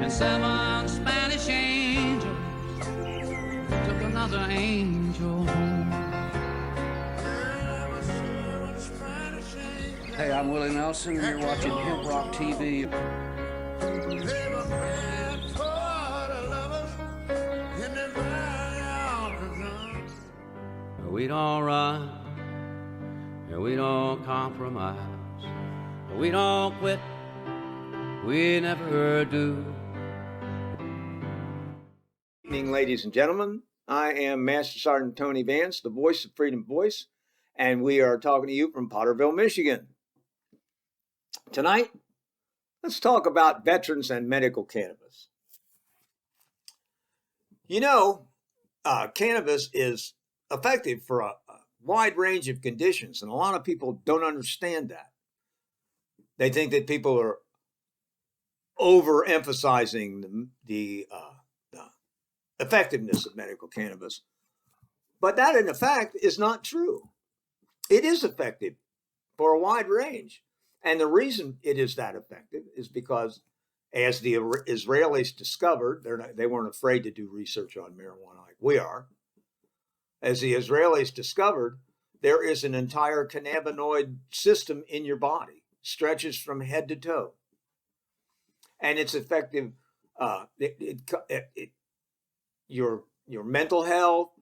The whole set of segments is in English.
and 7 Spanish angels took another angel home. Hey, I'm Willie Nelson, and you're watching HempRock TV. We don't run, and we don't compromise, we don't quit, we never do. Good evening, ladies and gentlemen. I am Master Sergeant Tony Vance, the voice of Freedom Voice, and we are talking to you from Potterville, Michigan. Tonight, let's talk about veterans and medical cannabis. You know, cannabis is effective for a wide range of conditions, and a lot of people don't understand that. They think that people are overemphasizing the effectiveness of medical cannabis, but that in fact is not true. It is effective for a wide range, and the reason it is that effective is because, as the Israelis discovered, they weren't afraid to do research on marijuana like we are. As the Israelis discovered, there is an entire cannabinoid system in your body, stretches from head to toe. And it's effective, your mental health,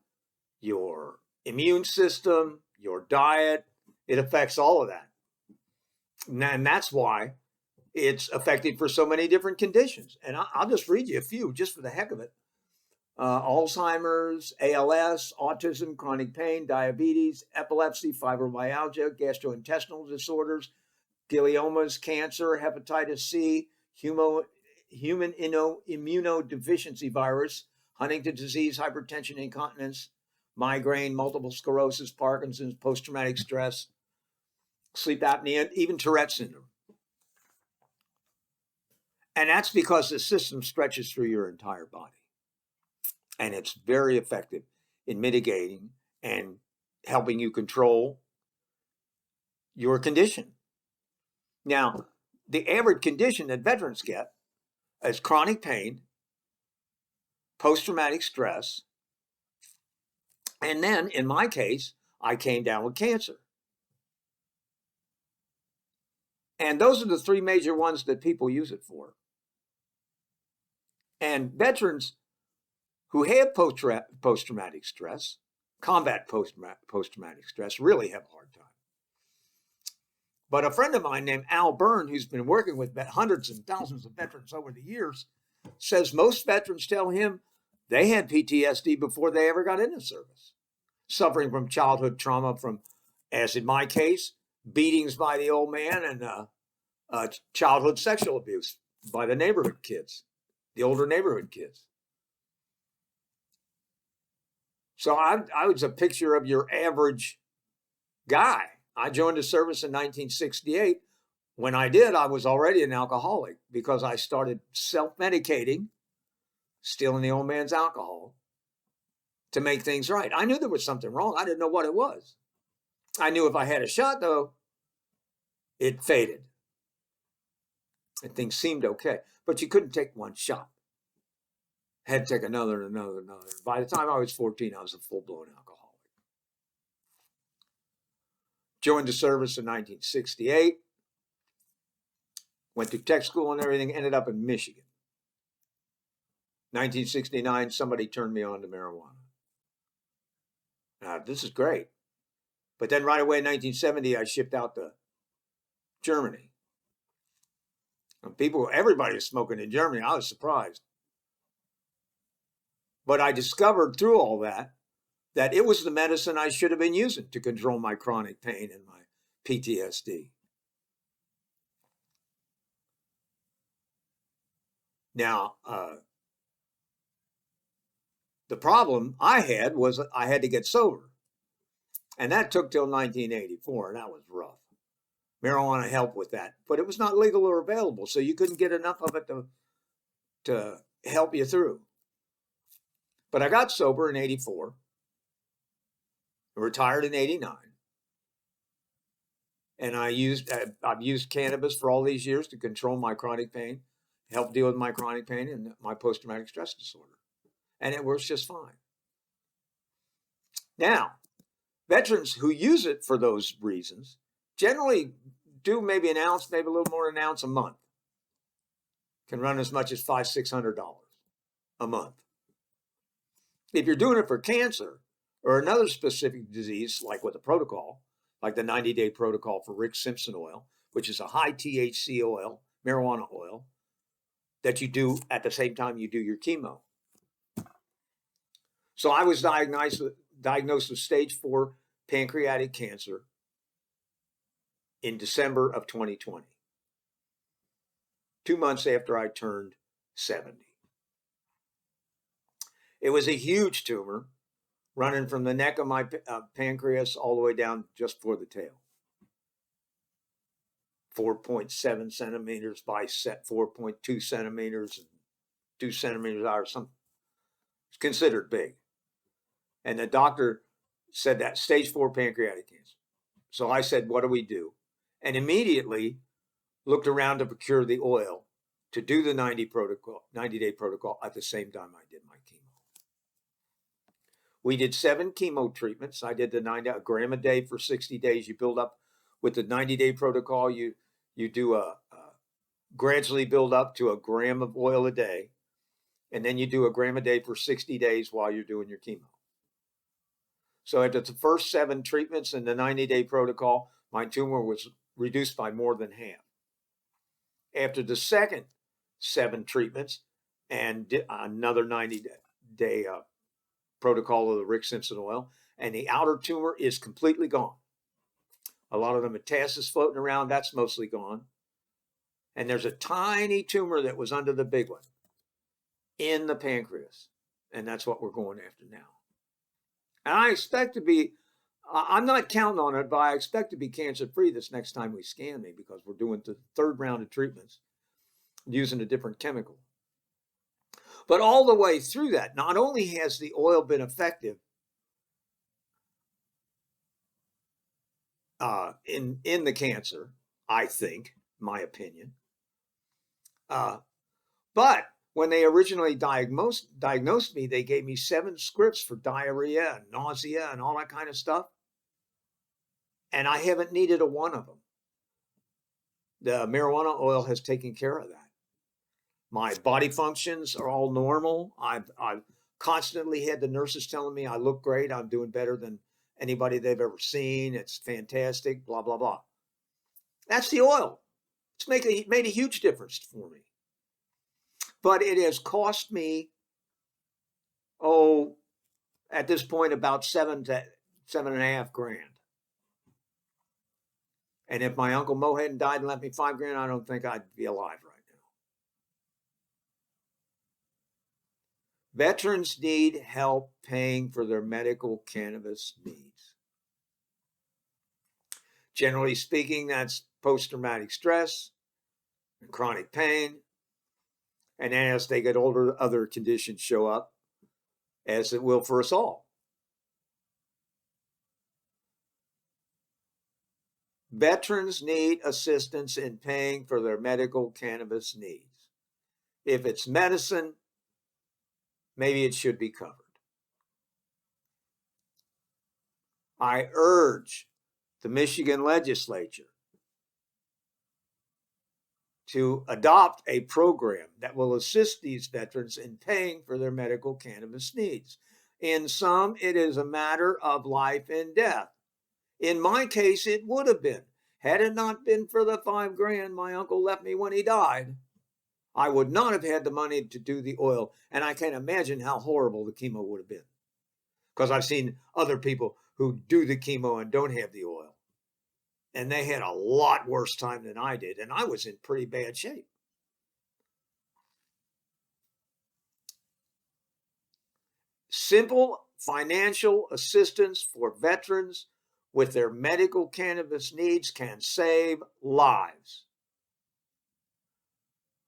your immune system, your diet, it affects all of that. And that's why it's effective for so many different conditions. And I'll just read you a few just for the heck of it. Alzheimer's, ALS, autism, chronic pain, diabetes, epilepsy, fibromyalgia, gastrointestinal disorders, gliomas, cancer, hepatitis C, human immunodeficiency virus, Huntington's disease, hypertension, incontinence, migraine, multiple sclerosis, Parkinson's, post-traumatic stress, sleep apnea, even Tourette's syndrome. And that's because the system stretches through your entire body. And it's very effective in mitigating and helping you control your condition. Now, the average condition that veterans get is chronic pain, post-traumatic stress, and then, in my case, I came down with cancer. And those are the three major ones that people use it for. And veterans who have post-traumatic stress, combat post-traumatic stress, really have a hard time. But a friend of mine named Al Byrne, who's been working with hundreds and thousands of veterans over the years, says most veterans tell him they had PTSD before they ever got into service, suffering from childhood trauma from, as in my case, beatings by the old man and childhood sexual abuse by the neighborhood kids, the older neighborhood kids. So I was a picture of your average guy. I joined the service in 1968. When I did, I was already an alcoholic because I started self-medicating, stealing the old man's alcohol to make things right. I knew there was something wrong. I didn't know what it was. I knew if I had a shot, though, it faded. And things seemed okay. But you couldn't take one shot. Had to take another and another and another. By the time I was 14, I was a full-blown alcoholic. Joined the service in 1968. Went to tech school and everything. Ended up in Michigan. 1969, somebody turned me on to marijuana. Now, this is great. But then right away in 1970, I shipped out to Germany. And everybody was smoking in Germany. I was surprised. But I discovered through all that it was the medicine I should have been using to control my chronic pain and my PTSD. Now, the problem I had was I had to get sober. And that took till 1984, and that was rough. Marijuana helped with that, but it was not legal or available, so you couldn't get enough of it to help you through. But I got sober in 84, retired in 89, and I've used cannabis for all these years to control my chronic pain. help deal with my chronic pain and my post-traumatic stress disorder. And it works just fine. Now, veterans who use it for those reasons generally do maybe an ounce, maybe a little more than an ounce a month. Can run as much as $500-600 a month. If you're doing it for cancer or another specific disease, like with a protocol, like the 90-day protocol for Rick Simpson oil, which is a high THC oil, marijuana oil, that you do at the same time you do your chemo. So I was diagnosed with stage 4 pancreatic cancer in December of 2020, 2 months after I turned 70. It was a huge tumor running from the neck of my pancreas all the way down just for the tail. 4.7 centimeters by 4.2 centimeters, and 2 centimeters out or something. It's considered big. And the doctor said that stage 4 pancreatic cancer. So I said, what do we do? And immediately looked around to procure the oil to do the 90-day protocol at the same time I did my chemo. We did 7 chemo treatments. I did a gram a day for 60 days. You build up with the 90-day protocol. You do gradually build up to a gram of oil a day, and then you do a gram a day for 60 days while you're doing your chemo. So after the first 7 treatments in the 90-day protocol, my tumor was reduced by more than half. After the second 7 treatments and another 90-day protocol of the Rick Simpson oil, and the outer tumor is completely gone. A lot of the metastasis floating around, that's mostly gone. And there's a tiny tumor that was under the big one in the pancreas. And that's what we're going after now. And I expect to be, I'm not counting on it, but I expect to be cancer-free this next time we scan me, because we're doing the 3rd round of treatments using a different chemical. But all the way through that, not only has the oil been effective in the cancer, I think, my opinion, but when they originally diagnosed me, they gave me 7 scripts for diarrhea and nausea and all that kind of stuff. And I haven't needed a one of them. The marijuana oil has taken care of that. My body functions are all normal. I've constantly had the nurses telling me I look great. I'm doing better than anybody they've ever seen. It's fantastic, blah, blah, blah. That's the oil. It's made a huge difference for me. But it has cost me, at this point, about $7,000 to $7,500. And if my Uncle Mo hadn't died and left me $5,000, I don't think I'd be alive right now. Veterans need help paying for their medical cannabis needs. Generally speaking, that's post-traumatic stress and chronic pain. And as they get older, other conditions show up, as it will for us all. Veterans need assistance in paying for their medical cannabis needs. If it's medicine, maybe it should be covered. I urge the Michigan legislature to adopt a program that will assist these veterans in paying for their medical cannabis needs. In some, it is a matter of life and death. In my case, it would have been. Had it not been for the $5,000 my uncle left me when he died, I would not have had the money to do the oil. And I can't imagine how horrible the chemo would have been. Because I've seen other people who do the chemo and don't have the oil. And they had a lot worse time than I did. And I was in pretty bad shape. Simple financial assistance for veterans with their medical cannabis needs can save lives.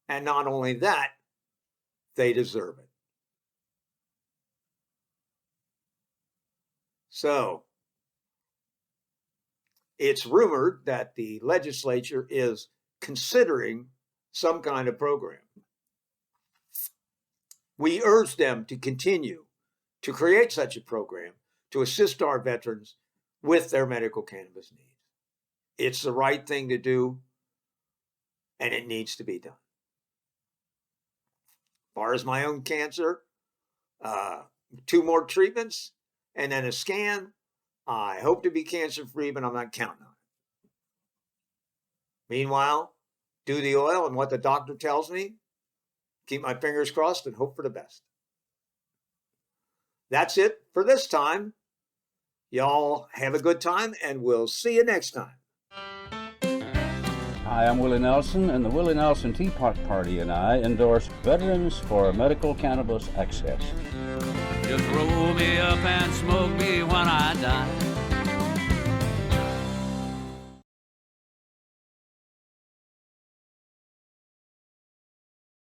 And not only that, they deserve it. So, it's rumored that the legislature is considering some kind of program. We urge them to continue to create such a program to assist our veterans with their medical cannabis needs. It's the right thing to do, and it needs to be done. As far as my own cancer, 2 more treatments and then a scan. I hope to be cancer-free, but I'm not counting on it. Meanwhile, do the oil and what the doctor tells me, keep my fingers crossed and hope for the best. That's it for this time. Y'all have a good time, and we'll see you next time. Hi, I'm Willie Nelson, and the Willie Nelson Teapot Party and I endorse Veterans for Medical Cannabis Access. You throw me up and smoke me when I die.